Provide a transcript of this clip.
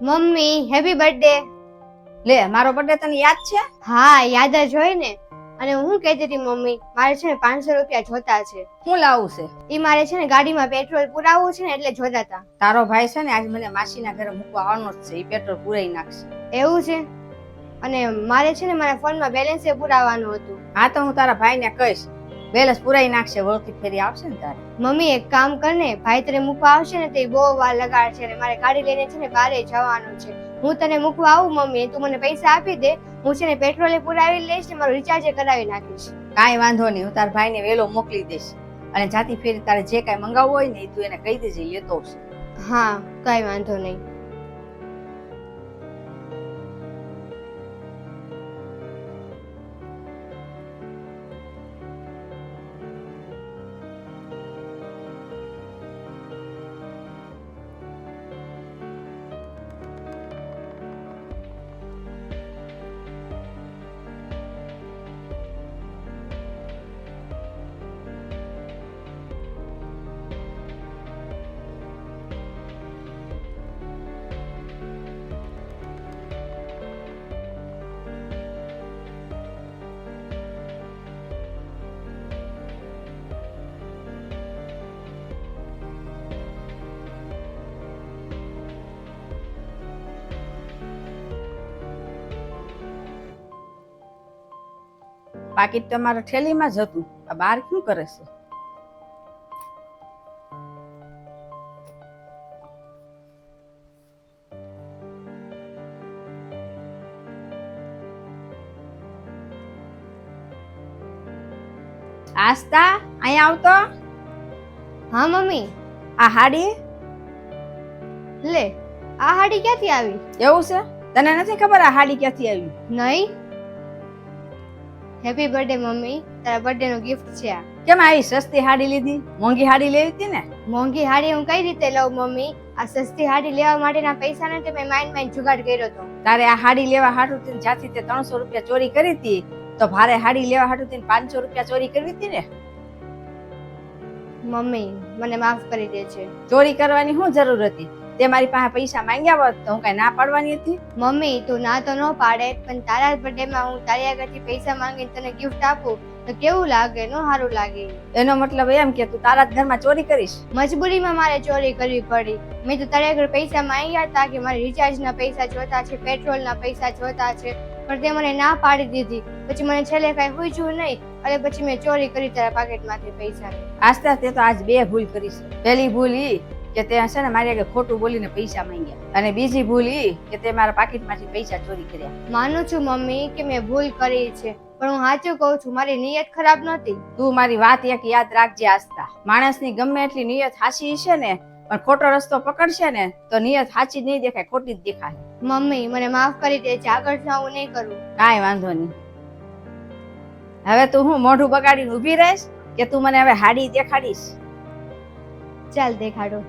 Mummy happy birthday. લે મારો birthday તને યાદ છે? હા યાદ જ હોય ને. અને હું કહેતી હતી મમ્મી, મારે છે ને 500 રૂપિયા જોતા છે. શું લાવવું છે? ઈ મારે છે ને ગાડીમાં પેટ્રોલ પુરાવવું છે ને એટલે જોતા હતા. તારો ભાઈ છે ને આજ મને માસીના ઘરે મૂકવા આવવાનો જ છે. ઈ પેટ્રોલ પુરાઈ નાખશે. એવું છે? અને મારે છે ને મારા ફોનમાં બેલેન્સ એ પુરાવવાનું હતું. હા તો હું તારા ભાઈને કહીશ, બેલેન્સ પુરાઈ નાખશે. વળતી ફેરી આવશે ને તારે. મમ્મી એક કામ કર ને, ભાઈ તને મૂકવા આવશે ને તો બહુ વાર લગાડશે અને મારે ગાડી લઈને છે ને બારે જવાનું છે. હું તને મૂકવા આવું મમ્મી, તું મને પૈસા આપી દે, હું છે ને પેટ્રોલે પુરાવી લઈશ ને મારું રિચાર્જ કરાવી નાખીશ. કાંઈ વાંધો નહીં, હું તારા ભાઈને વેલો મોકલી દઈશ. અને જાતી ફેરી તારે જે કાંઈ મંગાવવું હોય ને તું એને કહી દેજે, લેતો આવશે. હા કઈ વાંધો નહીં. પાકીટ તમારા થેલીમાં જ હતું. આ બહાર શું કરે છે? આસ્તા અહીંયા આવતો. હા મમ્મી. આ હાડી લે, આ હાડી ક્યાંથી આવી? એવું છે? તને નથી ખબર આ હાડી ક્યાંથી આવી? નહીં. હેપી બર્થડે મમ્મી, તારા બર્થડે નો ગિફ્ટ છે આ. કેમ આવી સસ્તી હાડી લીધી? મોંઘી હાડી લેવી હતી ને. મોંઘી હાડી હું કઈ રીતે લઉં મમ્મી? આ સસ્તી હાડી લેવા માટેના પૈસા ને મેં માઇન્ડ જુગાડ કર્યો હતો. તારે આ હાડી લેવા હાટું થી જ્યાંથી તે 300 રૂપિયા ચોરી કરી હતી, તો ભારે હાડી લેવા હાટું થી 500 રૂપિયા ચોરી કરવી હતી ને. મમ્મી મને માફ કરી દે છે. ચોરી કરવાની શું જરૂર હતી? તે મારી પાસે પૈસા માંગ્યા હોત તો હું કઈ ના પાડવાની હતી? મમ્મી તું ના તો ન પાડે, પણ તારા બર્થડે માં હું તારી આગળથી પૈસા માંગીને તને ગિફ્ટ આપું તો કેવું લાગે? નો સારું લાગે. એનો મતલબ એમ કે તું તારા જ ઘરમાં ચોરી કરીશ? મજબૂરીમાં મારે ચોરી કરવી પડી. મેં તો તારી આગળ પૈસા માંગ્યા હતા કે મારે રિચાર્જના પૈસા જોતા છે, પેટ્રોલના પૈસા જોતા છે, પણ તે મને ના પાડી દીધી. પછી મને છેલ્લે કઈ હુજ્યું નહીં અને પછી મેં ચોરી કરી તારા પાકેટમાંથી પૈસા. આસ્તા તે તો આજ બે ભૂલ કરી છે. પહેલી ભૂલ ઈ કે તે હશે ને મારી આગળ ખોટું બોલીને પૈસા માંગ્યા, અને બીજી ભૂલ ઈ કે તે મારા પાકીટમાંથી પૈસા ચોરી કર્યા. માનું છું મમ્મી કે મેં ભૂલ કરી છે, પણ હું સાચું કહું છું, મારી નિયત ખરાબ નહોતી. તું મારી વાત એક યાદ રાખજે આસ્તા, માણસની ગમે એટલી નિયત સાચી છે ને, પણ ખોટો રસ્તો પકડશે ને તો નિયત સાચી નહીં દેખાય, ખોટી જ દેખાય. મમ્મી મને માફ કરી દે છે, આગળથી આવું નહીં કરું. કાંઈ વાંધો નહીં. હવે તું હું મોઢું બગાડીને ઊભી રહીશ કે તું મને હવે હાડી દેખાડીશ? ચાલ દેખાડો.